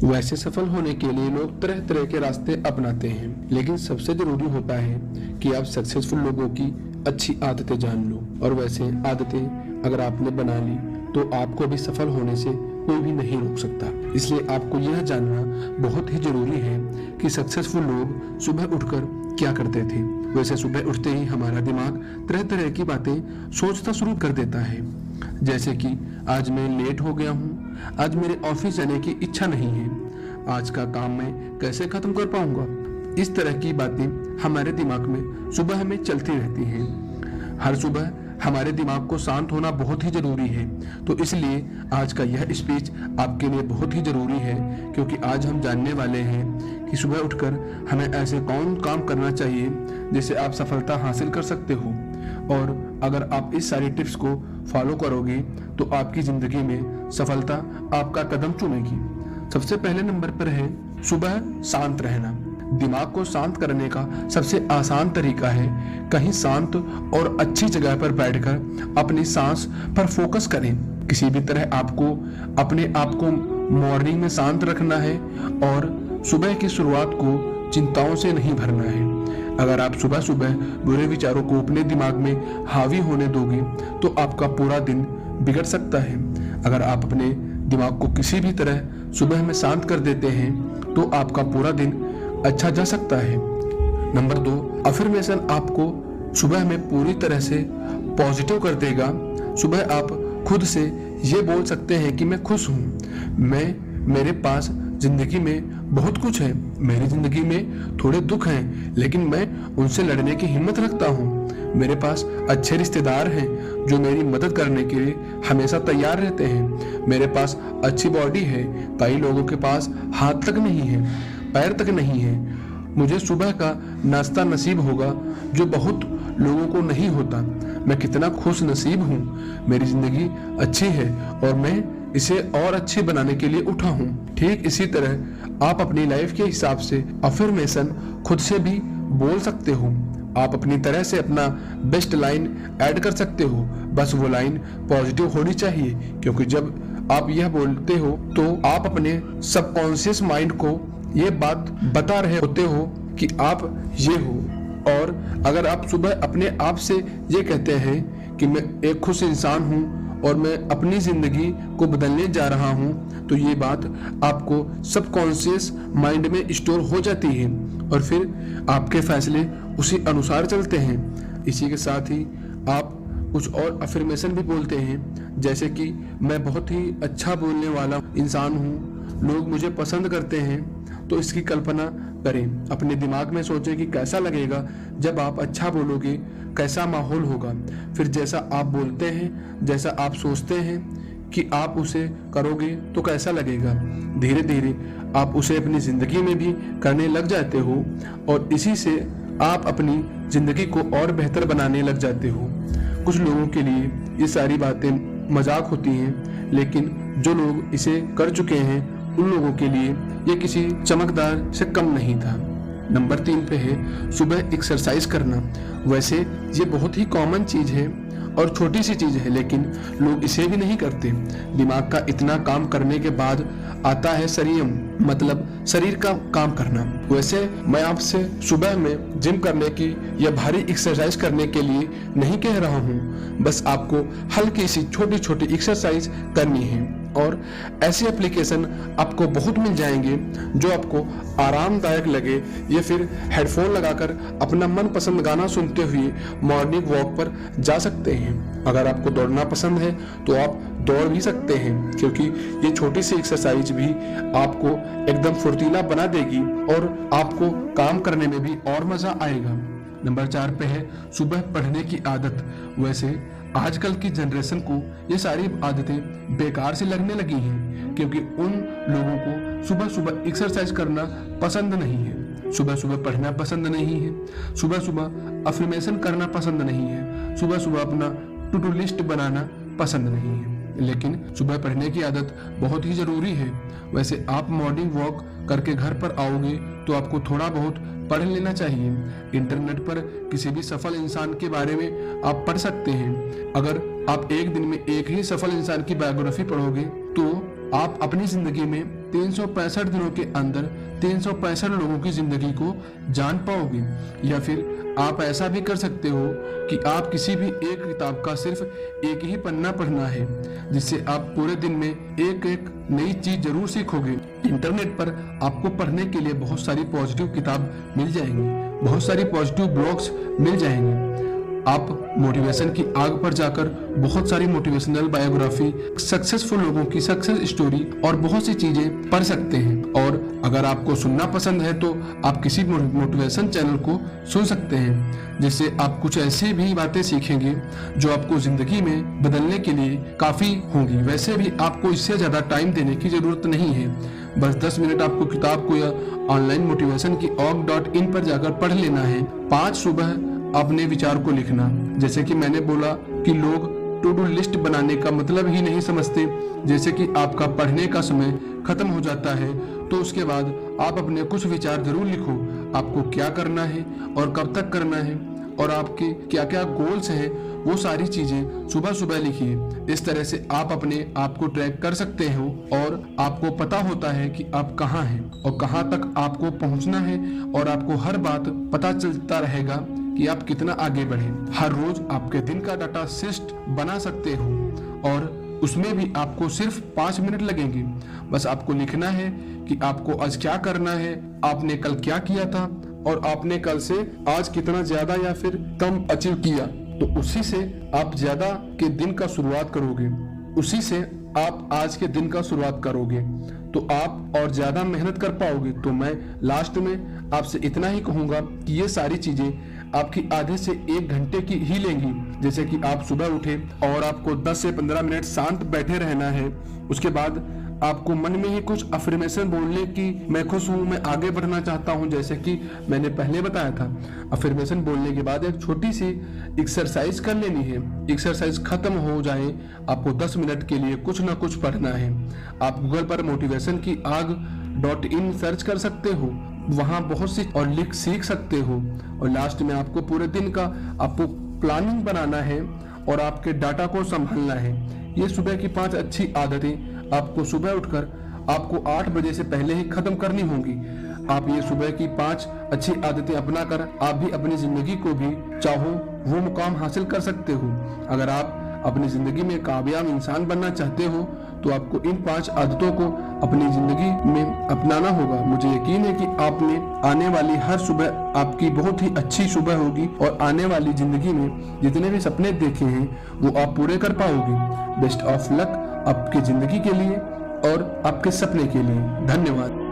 वैसे सफल होने के लिए लोग तरह तरह के रास्ते अपनाते हैं, लेकिन सबसे जरूरी होता है कि आप सक्सेसफुल लोगों की अच्छी आदतें जान लो। और वैसे आदतें अगर आपने बना ली तो आपको भी सफल होने से कोई भी नहीं रोक सकता। इसलिए आपको यह जानना बहुत ही जरूरी है कि सक्सेसफुल लोग सुबह उठकर क्या करते थे। वैसे सुबह उठते ही हमारा दिमाग तरह तरह की बातें सोचना शुरू कर देता है, जैसे कि आज मैं लेट हो गया हूँ, आज मेरे ऑफिस जाने की इच्छा नहीं है, आज का काम मैं कैसे खत्म कर पाऊंगा। इस तरह की बातें हमारे दिमाग में सुबह में चलती रहती हैं। हर सुबह हमारे दिमाग को शांत होना बहुत ही जरूरी है। तो इसलिए आज का यह स्पीच आपके लिए बहुत ही जरूरी है, क्योंकि आज हम जानने वाले हैं कि सुबह उठकर हमें ऐसे कौन काम करना चाहिए जिससे आप सफलता हासिल कर सकते हो। और अगर आप इस सारी टिप्स को फॉलो करोगे तो आपकी जिंदगी में सफलता आपका कदम चूमेगी। सबसे पहले नंबर पर है सुबह शांत रहना। दिमाग को शांत करने का सबसे आसान तरीका है कहीं शांत और अच्छी जगह पर बैठकर अपनी सांस पर फोकस करें। किसी भी तरह आपको अपने आप को मॉर्निंग में शांत रखना है और सुबह की शुरुआत को चिंताओं से नहीं भरना है। अगर आप सुबह सुबह बुरे विचारों को अपने दिमाग में हावी होने दोगे तो आपका पूरा दिन बिगड़ सकता है। अगर आप अपने दिमाग को किसी भी तरह सुबह में शांत कर देते हैं तो आपका पूरा दिन अच्छा जा सकता है। नंबर 2, अफर्मेशन आपको सुबह में पूरी तरह से पॉजिटिव कर देगा। सुबह आप खुद से ये बोल सकते हैं कि मैं खुश हूँ, मेरे पास जिंदगी में बहुत कुछ है, मेरी जिंदगी में थोड़े दुख हैं लेकिन मैं उनसे लड़ने की हिम्मत रखता हूँ, मेरे पास अच्छे रिश्तेदार हैं जो मेरी मदद करने के लिए हमेशा तैयार रहते हैं, मेरे पास अच्छी बॉडी है, कई लोगों के पास हाथ तक नहीं है, पैर तक नहीं है, मुझे सुबह का नाश्ता नसीब होगा जो बहुत लोगों को नहीं होता, मैं कितना खुश नसीब हूँ, मेरी जिंदगी अच्छी है और मैं इसे और अच्छी बनाने के लिए उठा हूँ। ठीक इसी तरह आप अपनी लाइफ के हिसाब से अफर्मेशन खुद से भी बोल सकते हो। आप अपनी तरह से अपना बेस्ट लाइन ऐड कर सकते हो, बस वो लाइन पॉजिटिव होनी चाहिए, क्योंकि जब आप यह बोलते हो तो आप अपने सबकॉन्शियस माइंड को ये बात बता रहे होते हो कि आप ये हो। और अगर आप सुबह अपने आप से ये कहते हैं कि मैं एक खुश इंसान हूँ और मैं अपनी जिंदगी को बदलने जा रहा हूँ, तो ये बात आपको सबकॉन्शियस माइंड में स्टोर हो जाती है और फिर आपके फैसले उसी अनुसार चलते हैं। इसी के साथ ही आप कुछ और अफर्मेशन भी बोलते हैं, जैसे कि मैं बहुत ही अच्छा बोलने वाला इंसान हूँ, लोग मुझे पसंद करते हैं। तो इसकी कल्पना करें, अपने दिमाग में सोचें कि कैसा लगेगा जब आप अच्छा बोलोगे, कैसा माहौल होगा। फिर जैसा आप बोलते हैं, जैसा आप सोचते हैं कि आप उसे करोगे तो कैसा लगेगा, धीरे धीरे आप उसे अपनी जिंदगी में भी करने लग जाते हो और इसी से आप अपनी जिंदगी को और बेहतर बनाने लग जाते हो। कुछ लोगों के लिए ये सारी बातें मजाक होती हैं, लेकिन जो लोग इसे कर चुके हैं उन लोगों के लिए ये किसी चमकदार से कम नहीं था। नंबर 3 पे है सुबह एक्सरसाइज करना। वैसे ये बहुत ही कॉमन चीज है और छोटी सी चीज है, लेकिन लोग इसे भी नहीं करते। दिमाग का इतना काम करने के बाद आता है संयम, मतलब शरीर का काम करना। वैसे मैं आपसे सुबह में जिम करने की या भारी एक्सरसाइज करने के लिए नहीं कह रहा हूँ, बस आपको हल्की सी छोटी छोटी एक्सरसाइज करनी है। और ऐसे एप्लीकेशन आपको बहुत मिल जाएंगे जो आपको आरामदायक लगे, या फिर हेडफोन लगाकर अपना मनपसंद गाना सुनते हुए मॉर्निंग वॉक पर जा सकते हैं। अगर आपको दौड़ना पसंद है तो आप दौड़ भी सकते हैं, क्योंकि ये छोटी सी एक्सरसाइज भी आपको एकदम फुर्तीला बना देगी और आपको काम करने में भी और मजा आएगा। नंबर 4 पे है सुबह पढ़ने की आदत। वैसे आजकल की जनरेशन को ये सारी आदतें बेकार से लगने लगी हैं, क्योंकि उन लोगों को सुबह सुबह एक्सरसाइज करना पसंद नहीं है, सुबह सुबह पढ़ना पसंद नहीं है, सुबह सुबह अफर्मेशन करना पसंद नहीं है, सुबह सुबह अपना टू डू लिस्ट बनाना पसंद नहीं है। लेकिन सुबह पढ़ने की आदत बहुत ही जरूरी है। वैसे आप मॉर्निंग वॉक करके घर पर आओगे तो आपको थोड़ा बहुत पढ़ लेना चाहिए। इंटरनेट पर किसी भी सफल इंसान के बारे में आप पढ़ सकते हैं। अगर आप एक दिन में एक ही सफल इंसान की बायोग्राफी पढ़ोगे तो आप अपनी जिंदगी में 365 दिनों के अंदर 365 लोगों की जिंदगी को जान पाओगे। या फिर आप ऐसा भी कर सकते हो कि आप किसी भी एक किताब का सिर्फ एक ही पन्ना पढ़ना है, जिससे आप पूरे दिन में एक एक नई चीज जरूर सीखोगे। इंटरनेट पर आपको पढ़ने के लिए बहुत सारी पॉजिटिव किताब मिल जाएंगी, बहुत सारी पॉजिटिव ब्लॉग्स मिल जाएंगे। आप मोटिवेशन की आग पर जाकर बहुत सारी मोटिवेशनल बायोग्राफी, सक्सेसफुल लोगों की सक्सेस स्टोरी और बहुत सी चीजें पढ़ सकते हैं। और अगर आपको सुनना पसंद है तो आप किसी मोटिवेशन चैनल को सुन सकते हैं, जिससे आप कुछ ऐसी भी बातें सीखेंगे जो आपको जिंदगी में बदलने के लिए काफी होंगी। वैसे भी आपको इससे ज्यादा टाइम देने की जरूरत नहीं है, बस 10 मिनट आपको किताब को या ऑनलाइन मोटिवेशन की org.in पर जाकर पढ़ लेना है। 5 सुबह अपने विचार को लिखना। जैसे कि मैंने बोला कि लोग टू डू लिस्ट बनाने का मतलब ही नहीं समझते। जैसे कि आपका पढ़ने का समय खत्म हो जाता है तो उसके बाद आप अपने कुछ विचार जरूर लिखो, आपको क्या करना है और कब तक करना है और आपके क्या क्या गोल्स हैं, वो सारी चीजें सुबह सुबह लिखिए। इस तरह से आप अपने आप को ट्रैक कर सकते हो और आपको पता होता है कि आप कहाँ हैं और कहाँ तक आपको पहुँचना है, और आपको हर बात पता चलता रहेगा कि आप कितना आगे बढ़े। हर रोज आपके दिन का डाटा शिट बना सकते हो और उसमें भी आपको सिर्फ 5 मिनट लगेंगे। बस आपको लिखना है कि आपको आज क्या करना है, आपने कल क्या किया था और आपने कल से आज कितना ज्यादा या फिर कम अचीव किया। तो उसी से आप ज्यादा के दिन का शुरुआत करोगे, उसी से आप आज के दिन का शुरुआत करोगे तो आप और ज्यादा मेहनत कर पाओगे। तो मैं लास्ट में आपसे इतना ही कहूंगा कि ये सारी चीजें आपकी आधे से 1 घंटे की ही लेंगी। जैसे कि आप सुबह उठे और आपको 10 से 15 मिनट शांत बैठे रहना है। उसके बाद आपको मन में ही कुछ अफर्मेशन बोलने की, मैं खुश हूँ, मैं आगे बढ़ना चाहता हूँ, जैसे कि मैंने पहले बताया था। अफर्मेशन बोलने के बाद एक छोटी सी एक्सरसाइज कर लेनी है। एक्सरसाइज खत्म हो जाए आपको 10 मिनट के लिए कुछ ना कुछ पढ़ना है। आप गूगल पर मोटिवेशन की आग.in सर्च कर सकते हो, वहां बहुत सी और लिख सीख सकते हो। और लास्ट में आपको पूरे दिन का आपको प्लानिंग बनाना है और आपके डाटा को संभालना है। ये सुबह की 5 अच्छी आदतें आपको सुबह उठकर आपको 8 बजे से पहले ही खत्म करनी होंगी। आप ये सुबह की 5 अच्छी आदतें अपनाकर आप भी अपनी जिंदगी को भी चाहो वो मुकाम हासिल कर सकते हो। अगर आप अपनी जिंदगी में कामयाब इंसान बनना चाहते हो तो आपको इन 5 आदतों को अपनी जिंदगी में अपनाना होगा। मुझे यकीन है कि आपने आने वाली हर सुबह आपकी बहुत ही अच्छी सुबह होगी और आने वाली जिंदगी में जितने भी सपने देखे हैं वो आप पूरे कर पाओगे। बेस्ट ऑफ लक आपकी जिंदगी के लिए और आपके सपने के लिए। धन्यवाद।